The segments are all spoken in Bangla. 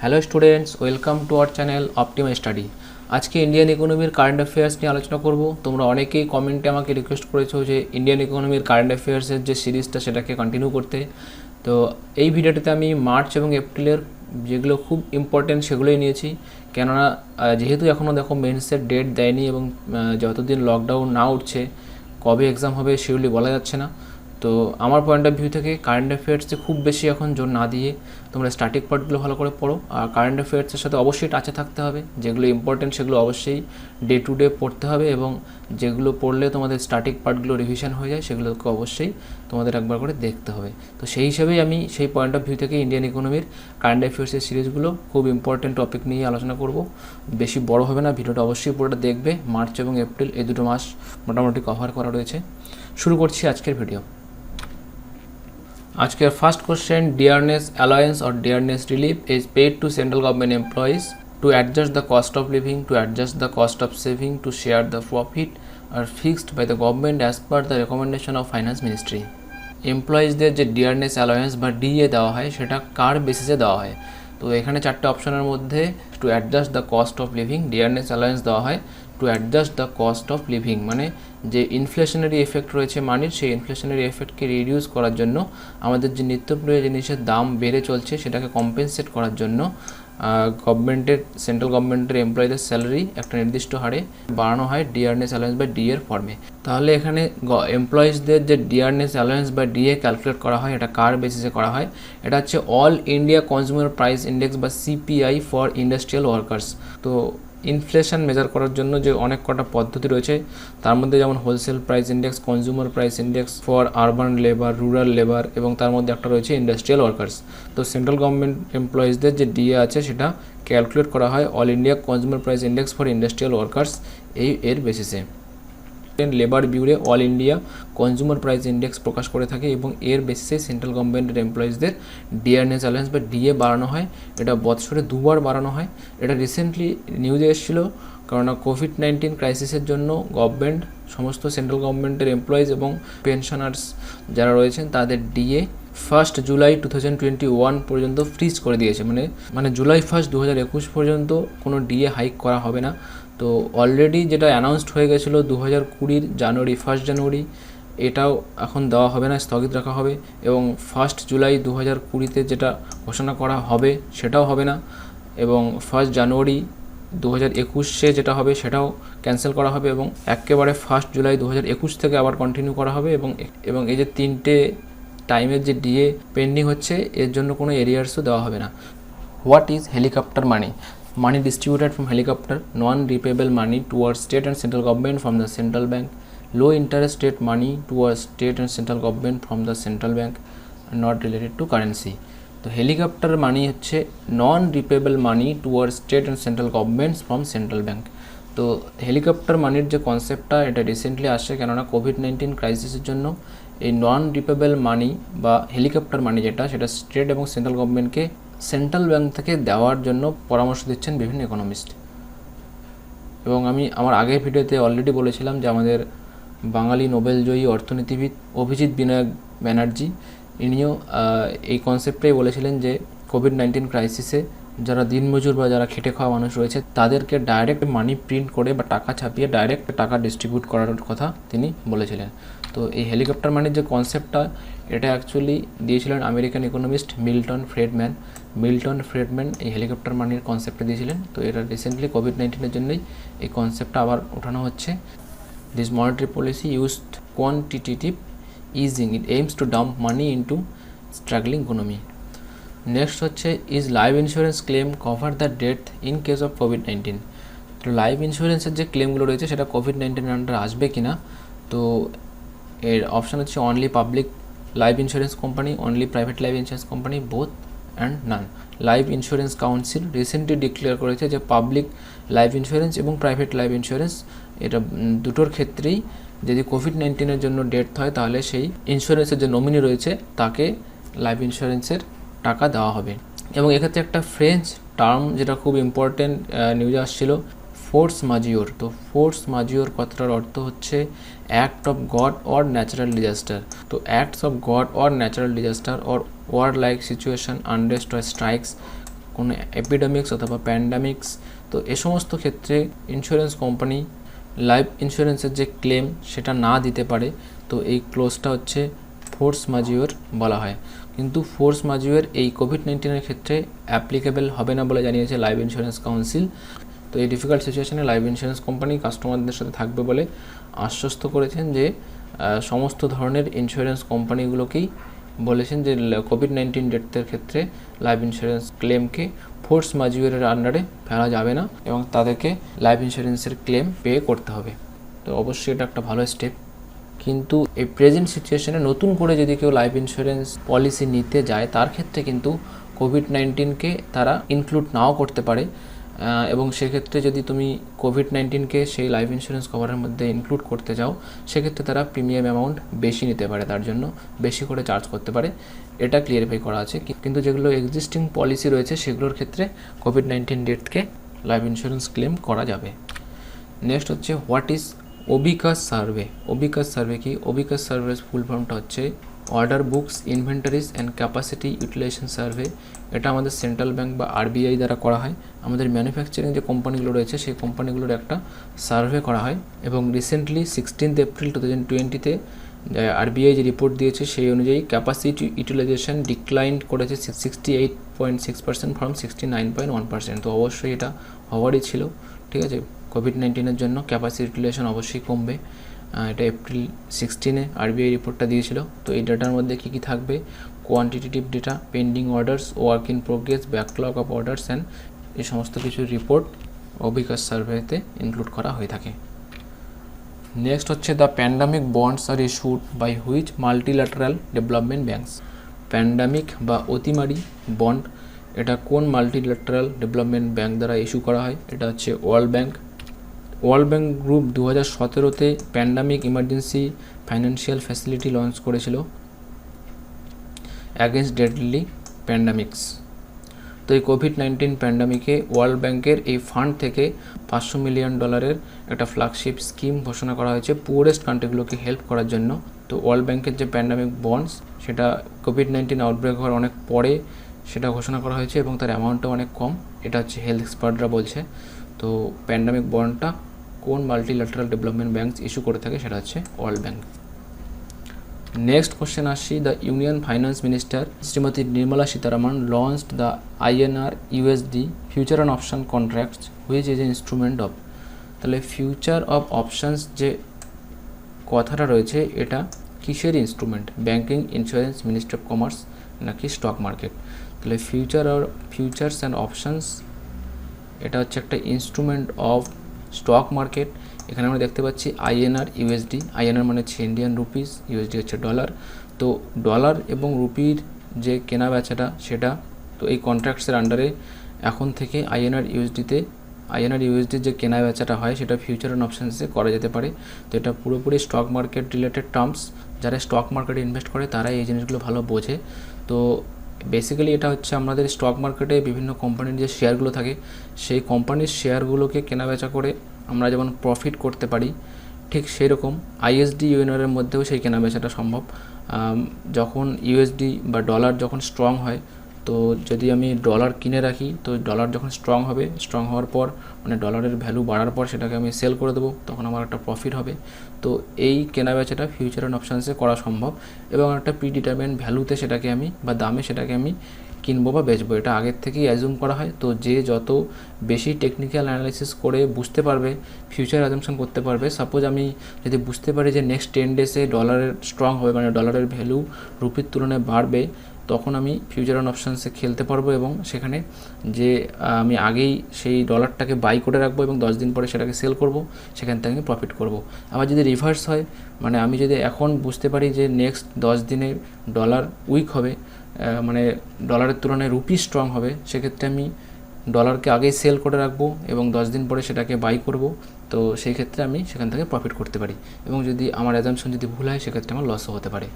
Hello students, welcome to our channel Optimi Study. আজকে ইন্ডিয়ান ইকোনমির কারেন্ট অ্যাফেয়ার্স নিয়ে আলোচনা করব। তোমরা অনেকেই কমেন্টে আমাকে রিকোয়েস্ট করেছো যে ইন্ডিয়ান ইকোনমির কারেন্ট অ্যাফেয়ার্সের যে সিরিজটা সেটাকে কন্টিনিউ করতে। তো এই ভিডিওটিতে আমি মার্চ এবং এপ্রিলের যেগুলো খুব ইম্পর্টেন্ট সেগুলোই নিয়েছি, কেননা যেহেতু এখনও দেখো মেন্সের ডেট দেয়নি এবং যতদিন লকডাউন না উঠছে কবে এক্সাম হবে সেগুলি বলা যাচ্ছে না। তো আমার পয়েন্ট অফ ভিউ থেকে কারেন্ট অ্যাফেয়ার্সে খুব বেশি এখন জোর না দিয়ে তোমরা স্ট্যাটিক পার্টগুলো ভালো করে পড়ো, আর কারেন্ট অ্যাফেয়ার্সের সাথে অবশ্যই টাচে থাকতে হবে। যেগুলো ইম্পর্টেন্ট সেগুলো অবশ্যই ডে টু ডে পড়তে হবে, এবং যেগুলো পড়লে তোমাদের স্ট্যাটিক পার্টগুলো রিভিশন হয়ে যায় সেগুলোকে অবশ্যই তোমাদের একবার করে দেখতে হবে। তো সেই হিসেবেই আমি সেই পয়েন্ট অফ ভিউ থেকে ইন্ডিয়ান ইকোনমির কারেন্ট অ্যাফেয়ার্সের সিরিজগুলো খুব ইম্পর্টেন্ট টপিক নিয়ে আলোচনা করব। বেশি বড় হবে না, ভিডিওটা অবশ্যই পুরোটা দেখবে। মার্চ এবং এপ্রিল এই দুটো মাস মোটামুটি কভার করা রয়েছে। শুরু করছি আজকের ভিডিও। আজকের first question, dearness allowance or dearness relief is paid to central government employees to adjust the cost of living, to adjust the cost of saving, to share the profit are fixed by the government as per the recommendation of finance ministry. এমপ্লয়িজদের যে ডিয়ারনেস অ্যালায়েন্স বা ডিএ দেওয়া হয় সেটা কার বেসিসে দেওয়া হয়? তো এখানে চারটে অপশনের মধ্যে two adjust the cost of living dearness alliance দেওয়া হয় two adjust the cost of living, মানে যে ইনফ্লেশনারি এফেক্ট রয়েছে মানির, সেই ইনফ্লেশনারি এফেক্টকে রিডিউস করার জন্য, আমাদের যে নিত্যপ্রিয় জিনিসের দাম বেড়ে চলছে সেটাকে কম্পেনসেট করার জন্য গভর্নমেন্টের সেন্ট্রাল গভর্নমেন্টের এমপ্লয়ীদের স্যালারি একটা নির্দিষ্ট হারে বাড়ানো হয় ডিয়ারনেস অ্যালায়েন্স বা ডিএর ফর্মে। তাহলে এখানে এমপ্লয়িজদের যে ডিয়ারনেস অ্যালায়েন্স বা ডিএ ক্যালকুলেট করা হয় এটা কার বেসিসে করা হয়? এটা হচ্ছে all India consumer price index বা সিপিআই ফর ইন্ডাস্ট্রিয়াল ওয়ার্কার্স। তো ইনফ্লেশন মেজার করার জন্য যে অনেক কটা পদ্ধতি রয়েছে, তার মধ্যে যেমন wholesale price index, consumer price index for urban labour, rural labour, এবং তার মধ্যে একটা রয়েছে ইন্ডাস্ট্রিয়াল ওয়ার্কার্স। তো সেন্ট্রাল গভর্নমেন্ট এমপ্লয়িজদের যে ডিএ আছে সেটা ক্যালকুলেট করা হয় all India consumer price index for industrial workers এর বেসিসে। Labour bureau all India consumer price index প্রকাশ করে থাকে এবং এর বেসিসে সেন্ট্রাল গভর্নমেন্টের এমপ্লয়িজদের ডিয়ারনেস অ্যালায়েন্স বা ডিএ বাড়ানো হয়। এটা বছরে দুবার বাড়ানো হয়। এটা রিসেন্টলি নিউজে এসেছিল, কারণ কোভিড-19 ক্রাইসিসের জন্য গভর্নমেন্ট সমস্ত সেন্ট্রাল গভর্নমেন্টের এমপ্লয়িজ এবং পেনশনার্স যারা রয়েছেন তাদের ডিএ 1 জুলাই 2021 পর্যন্ত ফ্রিজ করে দিয়েছে। মানে জুলাই 1 2021 পর্যন্ত কোনো ডিএ হাইক করা হবে না। তো অলরেডি যেটা অ্যানাউন্সড হয়ে গেছিলো 2020 জানুয়ারি 1 জানুয়ারি, এটাও এখন দেওয়া হবে না, স্থগিত রাখা হবে। এবং 1 জুলাই 2020-তে যেটা ঘোষণা করা হবে সেটাও হবে না, এবং 1 জানুয়ারি 2021-এ যেটা হবে সেটাও ক্যান্সেল করা হবে, এবং একেবারে 1 জুলাই 2021 থেকে আবার কন্টিনিউ করা হবে। এবং এই যে তিনটে টাইমের যে ডিএ পেন্ডিং হচ্ছে এর জন্য কোনো এরিয়ার্সও দেওয়া হবে না। What is helicopter money? Money distributed from helicopter, non-repayable money towards state and central government from the central bank, low interest rate money towards state and central government from the central bank, not related to currency. তো হেলিকপ্টার মানি হচ্ছে non repayable money towards state and central governments from central bank. তো হেলিকপ্টার মানির যে কনসেপ্টটা এটা রিসেন্টলি আসছে, কেননা কোভিড-19 ক্রাইসিসের জন্য এই নন রিপেবল মানি বা হেলিকপ্টার মানি যেটা, সেটা স্টেট এবং সেন্ট্রাল গভর্নমেন্টকে সেন্ট্রাল ব্যাঙ্ক থেকে দেওয়ার জন্য পরামর্শ দিচ্ছেন বিভিন্ন ইকোনমিস্ট। এবং আমি আমার আগের ভিডিওতে অলরেডি বলেছিলাম যে আমাদের বাঙালি নোবেলজয়ী অর্থনীতিবিদ অভিজিৎ বিনায়ক ব্যানার্জি ইনিও এই কনসেপ্টেই বলেছিলেন যে কোভিড-19 ক্রাইসিসে যারা দিনমজুর বা যারা খেটে খাওয়া মানুষ রয়েছে তাদেরকে ডাইরেক্ট মানি প্রিন্ট করে বা টাকা ছাপিয়ে ডাইরেক্ট টাকা ডিস্ট্রিবিউট করার কথা তিনি বলেছিলেন। তো এই হেলিকপ্টার মানির যে কনসেপ্টটা, এটা অ্যাকচুয়ালি দিয়েছিলেন আমেরিকান ইকোনমিস্ট মিল্টন ফ্রেডম্যান এই হেলিকপ্টার মানির কনসেপ্টটা দিয়েছিলেন। তো এটা রিসেন্টলি কোভিড-19-এর জন্যই এই কনসেপ্টটা আবার ওঠানো হচ্ছে। This monetary policy used quantitative easing, it aims to dump money into struggling economy. Next হচ্ছে, is life insurance claim cover the death in case of COVID? তো লাইফ ইন্স্যুরেন্সের যে ক্লেমগুলো রয়েছে সেটা কোভিড-19 আন্ডারে আসবে কিনা? তো এর অপশান হচ্ছে only public life insurance company, only private life insurance company, both and naan. Life insurance council recently declare করেছে যে পাবলিক লাইফ ইন্স্যুরেন্স এবং প্রাইভেট লাইফ ইন্স্যুরেন্স এটা দুটোর ক্ষেত্রেই যদি কোভিড-19-এর জন্য ডেথ হয় তাহলে সেই ইন্স্যুরেন্সের যে নমিনি রয়েছে তাকে লাইফ ইন্স্যুরেন্সের টাকা দেওয়া হবে। এবং এক্ষেত্রে একটা ফ্রেঞ্চ টার্ম যেটা খুব ইম্পর্টেন্ট নিউজে আসছিল, ফোর্স মাজিওর। তো ফোর্স মাজিওর কথাটার অর্থ হচ্ছে act of God or natural disaster. তো acts of God or natural disaster or war like situation, unrest or strikes কোনো এপিডেমিক্স অথবা প্যান্ডামিক্স, তো এ সমস্ত ক্ষেত্রে ইন্স্যুরেন্স কোম্পানি লাইফ ইন্স্যুরেন্সের যে ক্লেম সেটা না দিতে পারে। তো এই ক্লোজটা হচ্ছে ফোর্স ম্যাজিওর বলা হয়। কিন্তু ফোর্স ম্যাজিওর এই কোভিড-19 ক্ষেত্রে অ্যাপ্লিকেবল হবে না বলে জানিয়েছে লাইফ ইন্স্যুরেন্স কাউন্সিল। তো এই ডিফিকাল্ট সিচুয়েশনে লাইফ ইন্স্যুরেন্স কোম্পানি কাস্টমারদের সাথে থাকবে বলে আশ্বস্ত করেছেন যে সমস্ত ধরনের ইন্স্যুরেন্স কোম্পানিগুলোকেই বলেছেন যে কোভিড-19 ডেথের ক্ষেত্রে লাইফ ইন্স্যুরেন্স ক্লেমকে ফোর্স ম্যাজিওরের আন্ডারে ফেলা যাবে না এবং তাদেরকে লাইফ ইন্স্যুরেন্সের ক্লেম পে করতে হবে। তো অবশ্যই এটা একটা ভালো স্টেপ। কিন্তু এই প্রেজেন্ট সিচুয়েশনে নতুন করে যদি কেউ লাইফ ইন্স্যুরেন্স পলিসি নিতে যায় তার ক্ষেত্রে কিন্তু কোভিড-19কে তারা ইনক্লুড নাও করতে পারে এবং সেক্ষেত্রে যদি তুমি কোভিড-19কে সেই লাইফ ইন্স্যুরেন্স কভারের মধ্যে ইনক্লুড করতে যাও সেক্ষেত্রে তারা প্রিমিয়াম অ্যামাউন্ট বেশি নিতে পারে, তার জন্য বেশি করে চার্জ করতে পারে। এটা ক্লিয়ারিফাই করা আছে। কিন্তু যেগুলো এক্সিস্টিং পলিসি রয়েছে সেগুলোর ক্ষেত্রে কোভিড-19 ডেথকে লাইফ ইন্স্যুরেন্স ক্লেম করা যাবে। নেক্সট হচ্ছে what is OBICUS survey. OBICUS survey কি? ওবিকাস সার্ভের ফুল ফর্মটা হচ্ছে order books inventories and capacity utilisation survey. এটা আমাদের সেন্ট্রাল ব্যাংক বা আরবিআই দ্বারা করা হয়। আমাদের ম্যানুফ্যাকচারিং যে কোম্পানিগুলো রয়েছে সেই কোম্পানিগুলোর একটা সার্ভে করা হয় এবং রিসেন্টলি 16 এপ্রিল 2020-তে আরবিআই যে রিপোর্ট দিয়েছে সেই অনুযায়ী ক্যাপাসিটি ইউটিলাইজেশন ডিক্লাইন করেছে 68.6% ফ্রম 69.1%। তো অবশ্যই এটা হওয়ারই ছিল, ঠিক আছে। কোভিড-19 জন্য ক্যাপাসিটি ইউটিলাইজেশন অবশ্যই কমবে। এটা এপ্রিল 16-এ আরবিআই রিপোর্টটা দিয়েছিল। তো এই ডেটার মধ্যে কী কী থাকবে? Quantitative data, pending orders, work in progress, backlog of orders and এই সমস্ত কিছুর রিপোর্ট ওবিকাস সার্ভেতে ইনক্লুড করা হয়ে থাকে। নেক্সট হচ্ছে the pandemic bonds are issued by which multilateral development banks. Pandemic বা অতিমারি বন্ড এটা কোন মাল্টিল্যাটারাল ডেভেলপমেন্ট ব্যাঙ্ক দ্বারা ইস্যু করা হয়? এটা হচ্ছে world bank. World bank group 2017-তে pandemic emergency financial facility launch করেছিল অ্যাগেন্স্ট ডেডলি প্যান্ডামিক্স। তো এই কোভিড-19 প্যান্ডামিকে ওয়ার্ল্ড ব্যাঙ্কের এই ফান্ড থেকে $500 মিলিয়ন একটা ফ্ল্যাগশিপ স্কিম ঘোষণা করা হয়েছে পুয়ারেস্ট কান্ট্রিগুলোকে হেল্প করার জন্য। তো ওয়ার্ল্ড ব্যাঙ্কের যে প্যান্ডামিক বন্ডস সেটা কোভিড-19 আউটব্রেক হওয়ার অনেক পরে সেটা ঘোষণা করা হয়েছে এবং তার অ্যামাউন্টটা অনেক কম। এটা হচ্ছে হেলথ এক্সপার্টরা বলছে। তো প্যান্ডামিক বন্ডটা কোন মাল্টিল্যাটারাল ডেভেলপমেন্ট ব্যাঙ্কস ইস্যু করে থাকে? সেটা হচ্ছে ওয়ার্ল্ড ব্যাঙ্ক। নেক্সট কোশ্চেন আসছি, the union finance minister Shrimati Nirmala Sitharaman launched the INR USD future and option contracts which is a instrument of. তাহলে ফিউচার অফ অপশানস যে কথাটা রয়েছে এটা কিসের instrument? Banking, insurance, ministry of commerce নাকি স্টক মার্কেট? তাহলে ফিউচার্স অ্যান্ড অপশানস এটা হচ্ছে একটা ইনস্ট্রুমেন্ট অফ স্টক মার্কেট। এখানে আমরা দেখতে পাচ্ছি INR USD। INR মানে হচ্ছে ইন্ডিয়ান রুপিস, USD হচ্ছে ডলার। তো ডলার এবং রুপির যে কেনা বেচাটা সেটা তো এই কন্ট্রাক্টসের আন্ডারে এখন থেকে INR USDর যে কেনা বেচাটা হয় সেটা ফিউচার অ্যান্ড অপশানসে করা যেতে পারে। তো এটা পুরোপুরি স্টক মার্কেট রিলেটেড টার্মস। যারা স্টক মার্কেটে ইনভেস্ট করে তারাই এই জিনিসগুলো ভালো বোঝে। তো বেসিক্যালি এটা হচ্ছে আমাদের স্টক মার্কেটে বিভিন্ন কোম্পানির যে শেয়ারগুলো থাকে সেই কোম্পানির শেয়ারগুলোকে কেনাবেচা করে আমরা যেমন প্রফিট করতে পারি, ঠিক সেই রকম ISD ইউএনআর এর মধ্যেও সেই কেনাবেচাটা সম্ভব। যখন USD বা ডলার যখন স্ট্রং হয়, তো যদি আমি ডলার কিনে রাখি তো ডলার যখন স্ট্রং হওয়ার পর মানে ডলারের ভ্যালু বাড়ার পর সেটাকে আমি সেল করে দেবো, তখন আমার একটা প্রফিট হবে। তো এই কেনাবেচাটা ফিউচার অ্যান্ড অপশানসে করা সম্ভব এবং একটা প্রিডিটারমাইন্ড ভ্যালুতে সেটাকে আমি বা দামে সেটাকে আমি কিনবো বা বেচবো, এটা আগের থেকেই অ্যাজুম করা হয়। তো যে যত বেশি টেকনিক্যাল অ্যানালাইসিস করে বুঝতে পারবে, ফিউচার অ্যাজাম্পশন করতে পারবে। সাপোজ আমি যদি বুঝতে পারি যে নেক্সট 10 ডেজে ডলারের স্ট্রং হবে মানে ডলারের ভ্যালু রুপির তুলনায় বাড়বে, তখন আমি ফিউচার অ্যান্ড অপশানসে খেলতে পারবো এবং সেখানে যে আমি আগেই সেই ডলারটাকে বাই করে রাখবো এবং 10 দিন পরে সেটাকে সেল করব, সেখান থেকে আমি প্রফিট করব। আবার যদি রিভার্স হয়, মানে আমি যদি এখন বুঝতে পারি যে নেক্সট 10 দিনে ডলার উইক হবে, মানে ডলারের তুলনায় রুপি স্ট্রং হবে, সেক্ষেত্রে আমি ডলারকে আগেই সেল করে রাখবো এবং 10 দিন পরে সেটাকে বাই করব। তো সেই ক্ষেত্রে আমি সেখান থেকে প্রফিট করতে পারি এবং যদি আমার অ্যাজাম্পশন যদি ভুল হয় সেক্ষেত্রে আমার লসও হতে পারে।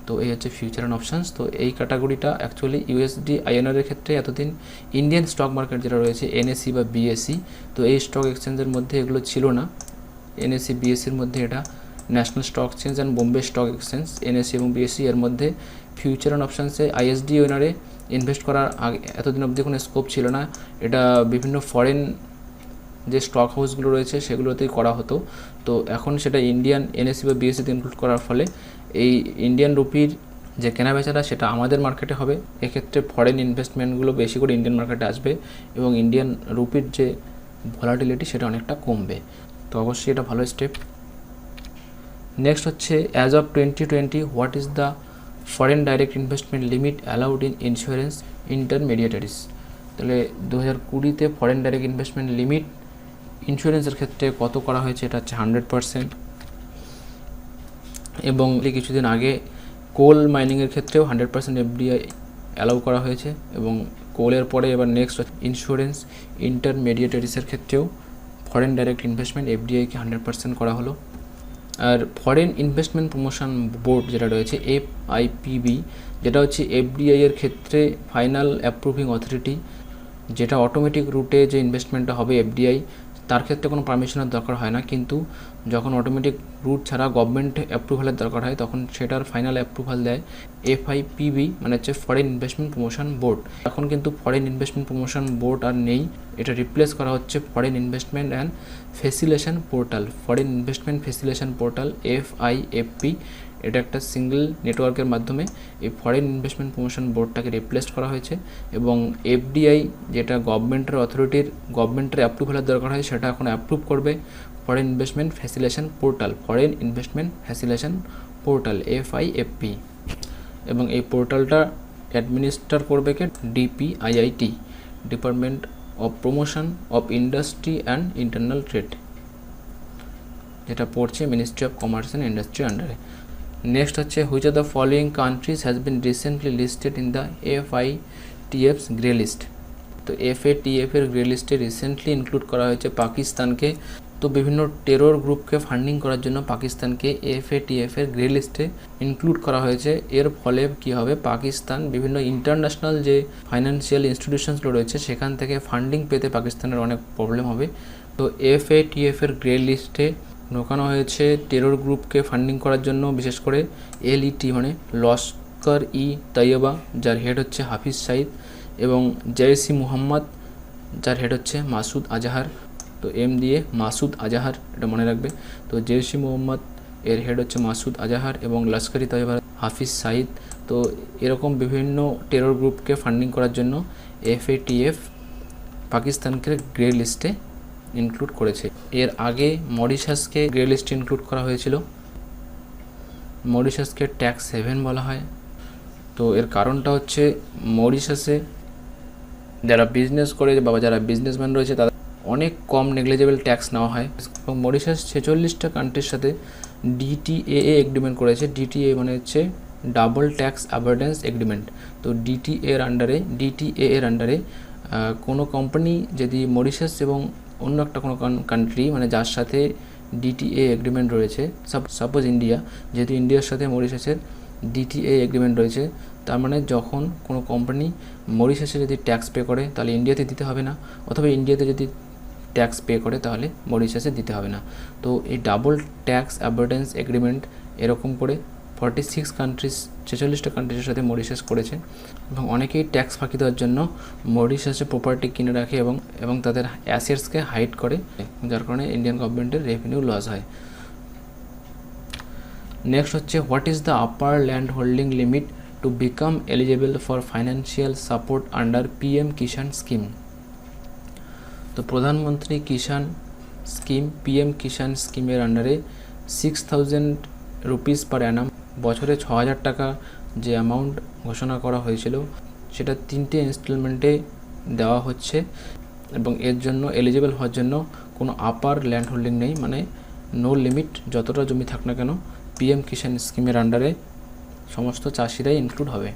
তো এই হচ্ছে ফিউচার অ্যান্ড অপশানস। তো এই ক্যাটাগরিটা অ্যাকচুয়ালি USD INR এর ক্ষেত্রে এতদিন ইন্ডিয়ান স্টক মার্কেট যেটা রয়েছে NSE বা BSE, তো এই স্টক এক্সচেঞ্জের মধ্যে এগুলো ছিল না। NSE BSEর মধ্যে এটা national stock exchange and Bombay stock exchange, NSE এবং BSE এর মধ্যে ফিউচার অ্যান্ড অপশানসে আইএসডি ওনারে ইনভেস্ট করার আগে এতদিন অবধি কোনো স্কোপ ছিল না, এটা বিভিন্ন ফরেন যে স্টক হাউসগুলো রয়েছে সেগুলোতেই করা হতো। তো এখন সেটা ইন্ডিয়ান এনএসসি বা বিএসসিতে ইনক্লুড করার ফলে এই ইন্ডিয়ান রুপির যে কেনাবেচাটা সেটা আমাদের মার্কেটে হবে। এক্ষেত্রে ফরেন ইনভেস্টমেন্টগুলো বেশি করে ইন্ডিয়ান মার্কেটে আসবে এবং ইন্ডিয়ান রুপির যে ভলাটিলিটি সেটা অনেকটা কমবে। তো অবশ্যই এটা ভালো স্টেপ। নেক্সট হচ্ছে as of 2020 what is the foreign direct investment limit allowed in insurance intermediaries. তাহলে 2020-তে ফরেন ডাইরেক্ট ইনভেস্টমেন্ট লিমিট ইন্স্যুরেন্সের ক্ষেত্রে কত করা হয়েছে, এটা হচ্ছে 100%। এবং কিছুদিন আগে কোল মাইনিংয়ের ক্ষেত্রেও 100% এফডিআই অ্যালাউ করা হয়েছে এবং কোলের পরে এবার নেক্সট ইন্স্যুরেন্স ইন্টারমিডিয়েটারিসের ক্ষেত্রেও ফরেন ডাইরেক্ট ইনভেস্টমেন্ট এফডিআইকে 100% করা হলো। আর ফরেন ইনভেস্টমেন্ট প্রমোশন বোর্ড যেটা রয়েছে এফআইপিবি, যেটা হচ্ছে এফডিআই এর ক্ষেত্রে ফাইনাল অ্যাপ্রুভিং অথরিটি, যেটা অটোমেটিক রুটে যে ইনভেস্টমেন্টটা হবে এফডিআই তার ক্ষেত্রে কোনো পারমিশনের দরকার হয় না, কিন্তু যখন অটোমেটিক রুট ছাড়া গভর্নমেন্ট অ্যাপ্রুভালের দরকার হয় তখন সেটার ফাইনাল অ্যাপ্রুভাল দেয় এফআইপিবি, মানে হচ্ছে ফরেন ইনভেস্টমেন্ট প্রমোশন বোর্ড। এখন কিন্তু ফরেন ইনভেস্টমেন্ট প্রমোশন বোর্ড আর নেই, এটা রিপ্লেস করা হচ্ছে foreign investment and facilitation portal, foreign investment facilitation portal FIFP. এটা একটা সিঙ্গেল নেটওয়ার্কের মাধ্যমে এই ফরেন ইনভেস্টমেন্ট প্রমোশন বোর্ডটাকে রিপ্লেস করা হয়েছে এবং এফডিআই যেটা গভর্নমেন্টের অ্যাপ্রুভালের দরকার হয় সেটা এখন অ্যাপ্রুভ করবে foreign investment facilitation portal, foreign investment facilitation portal FIFP. এবং এই পোর্টালটা অ্যাডমিনিস্টার করবে কে, DPIIT, department of promotion of industry and internal trade, যেটা পড়ছে ministry of commerce and industry আন্ডারে। নেক্সট হচ্ছে which of the following countries has been recently listed in the FATF's grey list. তো এফএটিএফ এর গ্রে লিস্টে রিসেন্টলি ইনক্লুড করা হয়েছে পাকিস্তানকে। তো বিভিন্ন টেরর গ্রুপকে ফান্ডিং করার জন্য পাকিস্তানকে এফএটিএফ এর গ্রে লিস্টে ইনক্লুড করা হয়েছে। এর ফলে কি হবে, পাকিস্তান বিভিন্ন ইন্টারন্যাশনাল যে ফাইন্যান্সিয়াল ইনস্টিটিউশনসগুলো রয়েছে সেখান থেকে ফান্ডিং পেতে পাকিস্তানের অনেক প্রবলেম হবে। তো এফএটিএফ এর গ্রে লিস্টে ঢোকানো হয়েছে টেরর গ্রুপকে ফান্ডিং করার জন্য, বিশেষ করে এলইটি মানে লস্কর ই তৈয়বা, যার হেড হচ্ছে হাফিজ সাইদ, এবং জেইশ-ই মুহাম্মদ, যার হেড হচ্ছে মাসুদ আজাহার। তো এম দিয়ে মাসুদ আজাহার, এটা মনে রাখবে। তো জেইশ-ই মুহাম্মদ এর হেড হচ্ছে মাসুদ আজাহার এবং লস্কর ই তৈয়বার হাফিজ সাইদ। তো এরকম বিভিন্ন টেরর গ্রুপকে ফান্ডিং করার জন্য এফএটিএফ পাকিস্তানকে গ্রে লিস্টে ইনক্লুড করেছে। এর আগে মরিশাসকে গ্রে লিস্টে ইনক্লুড করা হয়েছিল। মরিশাসকে ট্যাক্স হেভেন বলা হয়। তো এর কারণটা হচ্ছে মরিশাসে যারা বিজনেস করে বা যারা বিজনেসম্যান রয়েছে তাদের অনেক কম নেগলিজেবল ট্যাক্স নেওয়া হয় এবং মরিশাস 46টা কান্ট্রির সাথে ডিটিএএ এগ্রিমেন্ট করেছে। ডিটিএ মানে হচ্ছে ডাবল ট্যাক্স অ্যাভয়েডেন্স এগ্রিমেন্ট। তো ডিটিএ এর আন্ডারে কোনো কোম্পানি যদি মরিশাস এবং অন্য একটা কোনো কান্ট্রি মানে যার সাথে ডিটিএ এগ্রিমেন্ট রয়েছে, সাপোজ ইন্ডিয়া, যেহেতু ইন্ডিয়ার সাথে মরিশাসের ডিটিএ এগ্রিমেন্ট রয়েছে, তার মানে যখন কোনো কোম্পানি মরিশাসে যদি ট্যাক্স পে করে তাহলে ইন্ডিয়াতে দিতে হবে না, অথবা ইন্ডিয়াতে যদি ট্যাক্স পে করে তাহলে মরিশাসে দিতে হবে না। তো এই ডাবল ট্যাক্স অ্যাভয়েডেন্স এগ্রিমেন্ট এরকম করে 46টা কান্ট্রিজের সাথে মরিশাস করেছে এবং অনেকেই ট্যাক্স ফাঁকি দেওয়ার জন্য মরিশাসে প্রপার্টি কিনে রাখে এবং তাদের অ্যাসেটসকে হাইড করে, যার কারণে ইন্ডিয়ান গভর্নমেন্টের রেভিনিউ লস হয়। নেক্সট হচ্ছে what is the upper land holding limit to become eligible for financial support under PM Kisan scheme. তো প্রধানমন্ত্রী কিষাণ স্কিম, পিএম কিষাণ স্কিমের আন্ডারে 6000 রুপিস পার অ্যানাম, বছরে 6000 টাকা যে অ্যামাউন্ট ঘোষণা করা হয়েছিল সেটা 3টে ইনস্টলমেন্টে দেওয়া হচ্ছে এবং এর জন্য এলিজিবল হওয়ার জন্য কোনো আপার ল্যান্ড হোল্ডিং নেই, মানে নো লিমিট, যতটা জমি থাক না কেন পিএম কিষাণ স্কিমের আন্ডারে সমস্ত চাষিরাই ইনক্লুড হবে।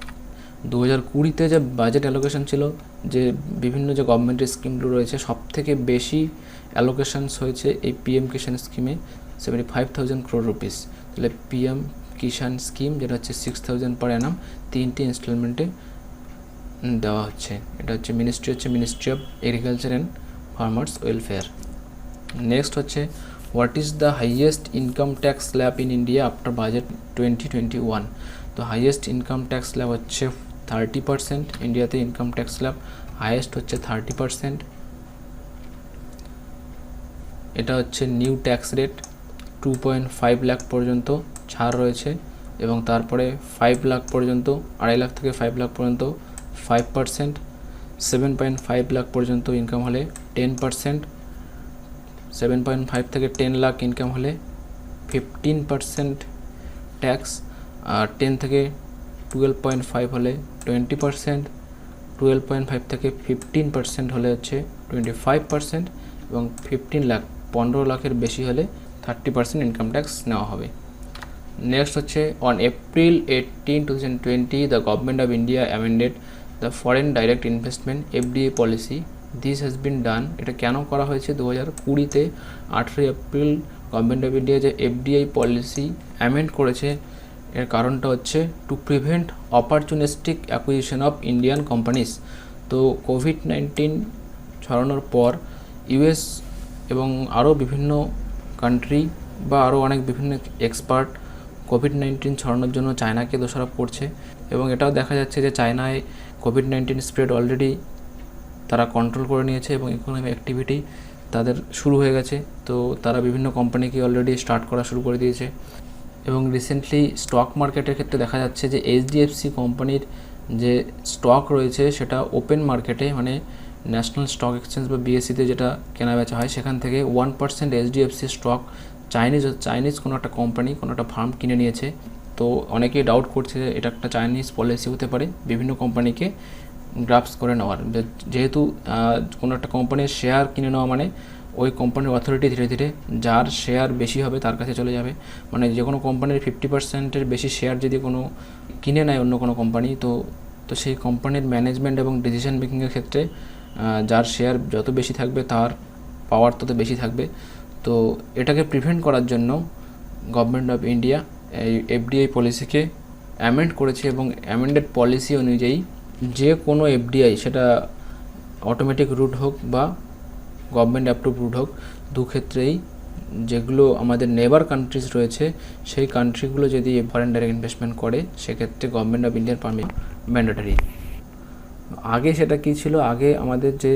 2020-তে যে বাজেট অ্যালোকেশন ছিল, যে বিভিন্ন যে গভর্নমেন্টের স্কিমগুলো রয়েছে সব থেকে বেশি অ্যালোকেশনস হয়েছে এই পিএম কিষাণ স্কিমে 75,000 crore রুপিস। তাহলে পিএম কিষাণ স্কিম যেটা হচ্ছে 6000 পার অ্যানাম 3টে ইনস্টলমেন্টে দেওয়া হচ্ছে। এটা হচ্ছে ministry of agriculture and farmers welfare. Next হচ্ছে what is the highest income tax slab in India after budget 2021। তো হাইয়েস্ট ইনকাম ট্যাক্স স্ল্যাব হচ্ছে 30%, ইন্ডিয়াতে ইনকাম ট্যাক্স স্ল্যাব হাইয়েস্ট হচ্ছে 30%। এটা হচ্ছে নিউ ট্যাক্স রেট, 2.5 লাখ পর্যন্ত ছাড় রয়েছে, এবং তারপরে 5 লাখ পর্যন্ত, 2.5 লাখ থেকে 5 লাখ পর্যন্ত 5%, 7.5 লাখ পর্যন্ত ইনকাম হলে 10%, 7.5 থেকে 10 লাখ ইনকাম হলে 15% ট্যাক্স, আর 10 থেকে 12.5 হলে 20%, 12.5 থেকে 15% হলে হচ্ছে 25%, এবং 15 লাখের বেশি হলে 30% ইনকাম ট্যাক্স নেওয়া হবে। নেক্সট হচ্ছে on April 18, 2020 the government of India amended the foreign direct investment FDI policy. This has been done. এটা কেন করা হয়েছে? 2020-তে 18 এপ্রিল গভর্নমেন্ট অফ ইন্ডিয়া যে FDI পলিসি অ্যামেন্ড করেছে, এর কারণটা হচ্ছে to prevent opportunistic acquisition of Indian companies. তো কোভিড-19 ছড়ানোর পর US এবং আরও বিভিন্ন কান্ট্রি বা আরও অনেক বিভিন্ন এক্সপার্ট কোভিড-19 ছড়ানোর জন্য চায়নাকে দোষারোপ করছে, এবং এটাও দেখা যাচ্ছে যে চায়নায় কোভিড-19 স্প্রেড অলরেডি তারা কন্ট্রোল করে নিয়েছে এবং ইকোনমিক অ্যাক্টিভিটি তাদের শুরু হয়ে গেছে। তো তারা বিভিন্ন কোম্পানিকে অলরেডি স্টার্ট করা শুরু করে দিয়েছে। এবং রিসেন্টলি স্টক মার্কেটের ক্ষেত্রে দেখা যাচ্ছে যে HDFC কোম্পানির যে স্টক রয়েছে সেটা ওপেন মার্কেটে, মানে ন্যাশনাল স্টক এক্সচেঞ্জ বা BSEতে যেটা কেনা বেচা হয়, সেখান থেকে 1% HDFC স্টক চাইনিজ কোনো একটা কোম্পানি, কোনো একটা ফার্ম কিনে নিয়েছে। তো অনেকেই ডাউট করছে যে এটা একটা চাইনিজ পলিসি হতে পারে বিভিন্ন কোম্পানিকে গ্রাফস করে নেওয়ার। যেহেতু কোনো একটা কোম্পানির শেয়ার কিনে নেওয়া মানে ওই কোম্পানির অথরিটি ধীরে ধীরে যার শেয়ার বেশি হবে তার কাছে চলে যাবে। মানে যে কোনো কোম্পানির 50%-এর বেশি শেয়ার যদি কোনো কিনে নেয় অন্য কোনো কোম্পানি, তো সেই কোম্পানির ম্যানেজমেন্ট এবং ডিসিশন মেকিংয়ের ক্ষেত্রে যার শেয়ার যত বেশি থাকবে তার পাওয়ার তত বেশি থাকবে। তো এটাকে প্রিভেন্ট করার জন্য গভর্নমেন্ট অফ ইন্ডিয়া এই FDI পলিসিকে অ্যামেন্ড করেছে, এবং অ্যামেন্ডেড পলিসি অনুযায়ী যে কোনো FDI, সেটা অটোমেটিক রুট হোক বা গভর্নমেন্ট অ্যাপ্রুভ রুট হোক, দুক্ষেত্রেই যেগুলো আমাদের নেবার কান্ট্রিজ রয়েছে সেই কান্ট্রিগুলো যদি ফরেন ডাইরেক্ট ইনভেস্টমেন্ট করে সেক্ষেত্রে গভর্নমেন্ট অফ ইন্ডিয়ার পারমিট ম্যান্ডেটরি। আগে সেটা কী ছিল? আগে আমাদের যে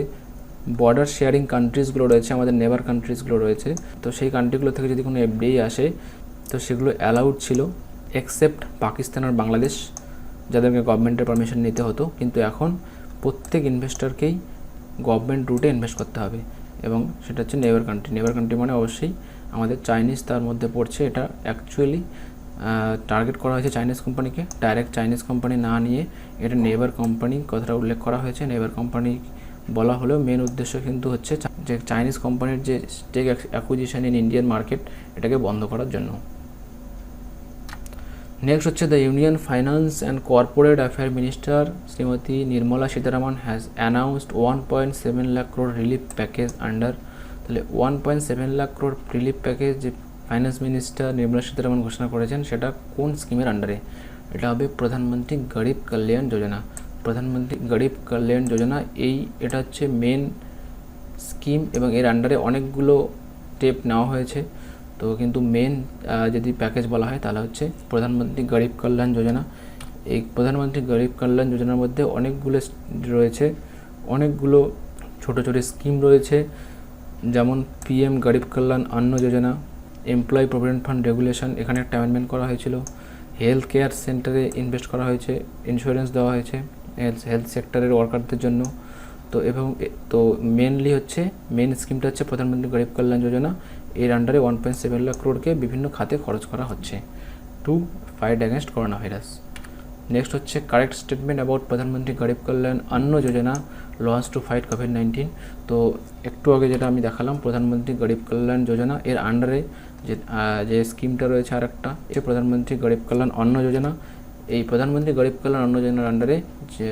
বর্ডার শেয়ারিং কান্ট্রিজগুলো রয়েছে, আমাদের নেবার কান্ট্রিজগুলো রয়েছে, তো সেই কান্ট্রিগুলো থেকে যদি কোনো FDI আসে তো সেগুলো অ্যালাউড ছিল, এক্সেপ্ট পাকিস্তান আর বাংলাদেশ, যাদেরকে গভর্নমেন্টের পারমিশন নিতে হতো। কিন্তু এখন প্রত্যেক ইনভেস্টরকেই গভর্নমেন্ট রুটে ইনভেস্ট করতে হবে, এবং সেটা হচ্ছে নেবার কান্ট্রি। নেবার কান্ট্রি মানে অবশ্যই আমাদের চাইনিজ তার মধ্যে পড়ছে। এটা অ্যাকচুয়ালি টার্গেট করা হয়েছে চাইনিজ কোম্পানিকে, ডাইরেক্ট চাইনিজ কোম্পানি না নিয়ে এটা নেবার কোম্পানি কথাটা উল্লেখ করা হয়েছে। নেবার কোম্পানি বলা হলেও মেন উদ্দেশ্য কিন্তু হচ্ছে যে চাইনিজ কোম্পানির যে stake acquisition in Indian market, এটাকে বন্ধ করার জন্য। নেক্সট হচ্ছে the union finance and corporate affair minister Shrimati Nirmala Sitharaman has announced 1.7 lakh crore relief package under. তাহলে 1.7 লাখ ক্রোড় রিলিফ প্যাকেজ যে ফাইন্যান্স মিনিস্টার নির্মলা সীতারামন ঘোষণা করেছেন সেটা কোন স্কিমের আন্ডারে? এটা হবে প্রধানমন্ত্রী গরিব কল্যাণ যোজনা। প্রধানমন্ত্রী গরিব কল্যাণ যোজনা এটা হচ্ছে মেন স্কিম, এবং এর আন্ডারে অনেকগুলো স্টেপ নেওয়া হয়েছে। তো কিন্তু মেন যদি প্যাকেজ বলা হয় তাহলে হচ্ছে প্রধানমন্ত্রী গরিব কল্যাণ যোজনা। এই প্রধানমন্ত্রী গরিব কল্যাণ যোজনার মধ্যে অনেকগুলো রয়েছে, অনেকগুলো ছোটো ছোটো স্কিম রয়েছে, যেমন PM গরিব কল্যাণ অন্ন যোজনা, এমপ্লয়ি প্রভিডেন্ট ফান্ড রেগুলেশন, এখানে একটা অ্যামেন্ডমেন্ট করা হয়েছিল। হেলথ কেয়ার সেন্টারে ইনভেস্ট করা হয়েছে, ইন্স্যুরেন্স দেওয়া হয়েছে হেলথ সেক্টরের ওয়ার্কারদের জন্য। তো মেনলি হচ্ছে মেন স্কিমটা হচ্ছে প্রধানমন্ত্রী গরিব কল্যাণ যোজনা। এর আন্ডারে 1.7 লাখ ক্রোড়কে বিভিন্ন খাতে খরচ করা হচ্ছে to fight against corona virus. Next হচ্ছে কারেক্ট স্টেটমেন্ট অ্যাবাউট প্রধানমন্ত্রী গরিব কল্যাণ অন্ন যোজনা লঞ্চ টু ফাইট কোভিড-19। তো একটু আগে যেটা আমি দেখালাম প্রধানমন্ত্রী গরিব কল্যাণ যোজনা, এর আন্ডারে যে স্কিমটা রয়েছে আর একটা প্রধানমন্ত্রী গরিব কল্যাণ অন্ন যোজনা। এই প্রধানমন্ত্রী গরিব কল্যাণ অন্ন যোজনার আন্ডারে যে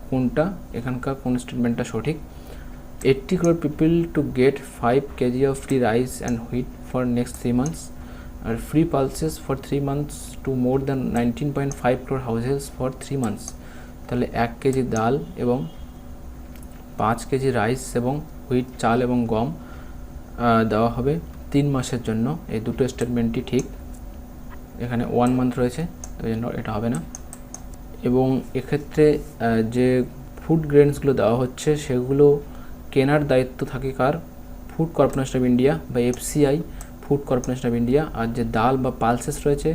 কোনটা, এখানকার কোন স্টেটমেন্টটা সঠিক? 80 crore people to get 5 kg of free rice and wheat for next 3 months, and free pulses for 3 months to more than 19.5 crore households for 3 months। তাহলে 1 কেজি ডাল এবং 5 কেজি রাইস এবং হুইট চাল এবং গম দেওয়া হবে 3 মাসের জন্য। এই দুটো স্টেটমেন্টই ঠিক। এখানে 1 মান্থ রয়েছে, ওই জন্য এটা হবে না। এবং এক্ষেত্রে যে ফুড গ্রেনসগুলো দেওয়া হচ্ছে সেগুলো কেনার দায়িত্ব থাকে কার? ফুড কর্পোরেশন অফ ইন্ডিয়া বা FCI, food corporation of India. আর যে ডাল বা পালসেস রয়েছে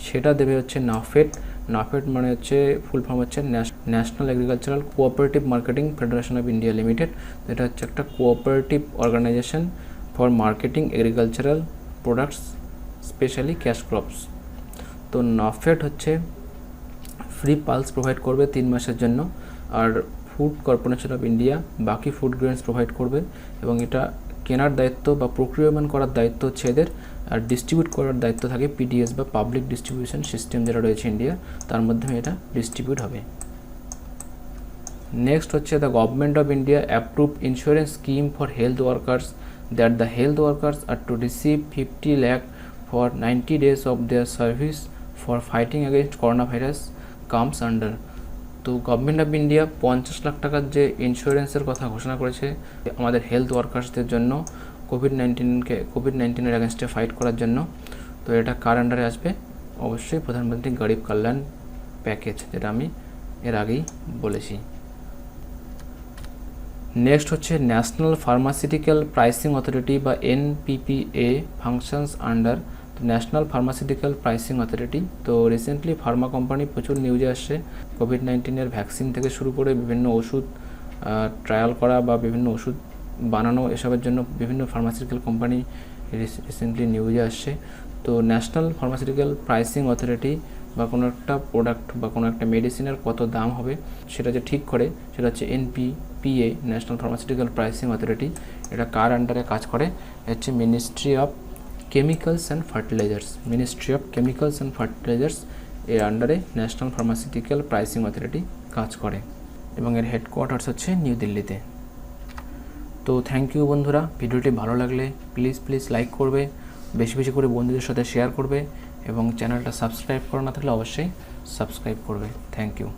সেটা দেবে হচ্ছে নাফেড। নাফেড মানে হচ্ছে ফুল ফর্ম হচ্ছে national agricultural cooperative marketing federation of India limited. এটা হচ্ছে একটা cooperative organization for marketing agricultural products specially cash crops. তো নাফেড হচ্ছে ফ্রি পালস প্রোভাইড করবে 3 মাসের জন্য, আর ফুড কর্পোরেশন অফ ইন্ডিয়া বাকি ফুড গ্রেনস প্রোভাইড করবে। এবং এটা কেনার দায়িত্ব বা প্রক্রিয়মেন্ট করার দায়িত্ব হচ্ছে এদের, আর ডিস্ট্রিবিউট করার দায়িত্ব থাকে পিডিএস বা পাবলিক ডিস্ট্রিবিউশন সিস্টেম যেটা রয়েছে ইন্ডিয়া, তার মাধ্যমে এটা ডিস্ট্রিবিউট হবে। নেক্সট হচ্ছে the government of India approve insurance scheme for health workers that the health workers are to receive 50 lakh for 90 days of their service for fighting against coronavirus comes under। তো গভর্নমেন্ট অফ ইন্ডিয়া 50 লাখ টাকার যে ইন্স্যুরেন্সের কথা ঘোষণা করেছে আমাদের হেলথ ওয়ার্কার্সদের জন্য কোভিড-19 এগেনস্টে ফাইট করার জন্য। তো এটা কার আন্ডারে আসবে? অবশ্যই প্রধানমন্ত্রী গরিব কল্যাণ প্যাকেজ, যেটা আমি এর আগেই বলেছি। নেক্সট হচ্ছে ন্যাশনাল ফার্মাসিউটিক্যাল প্রাইসিং অথরিটি বা NPPA functions under national pharmaceutical pricing authority. তো রিসেন্টলি ফার্মা কোম্পানি প্রচুর নিউজে আসছে, কোভিড-19 ভ্যাকসিন থেকে শুরু করে বিভিন্ন ওষুধ ট্রায়াল করা বা বিভিন্ন ওষুধ বানানো, এসবের জন্য বিভিন্ন ফার্মাসিউটিক্যাল কোম্পানি রিসেন্টলি নিউজে আসছে। তো ন্যাশনাল ফার্মাসিউটিক্যাল প্রাইসিং অথরিটি বা কোনো একটা প্রোডাক্ট বা কোনো একটা মেডিসিনের কত দাম হবে সেটা যে ঠিক করে সেটা হচ্ছে NPPA, national pharmaceutical pricing authority. এটা কার আন্ডারে কাজ করে? হচ্ছে ministry of chemicals and fertilisers. Ministry of chemicals and fertilisers এর আন্ডারে ন্যাশনাল ফার্মাসিউটিক্যাল প্রাইসিং অথরিটি কাজ করে এবং এর হেডকোয়ার্টার্স হচ্ছে নিউ দিল্লিতে। তো থ্যাংক ইউ বন্ধুরা, ভিডিওটি ভালো লাগলে প্লিজ লাইক করবে, বেশি বেশি করে বন্ধুদের সাথে শেয়ার করবে এবং চ্যানেলটা সাবস্ক্রাইব করা না থাকলে অবশ্যই সাবস্ক্রাইব করবে। Thank you.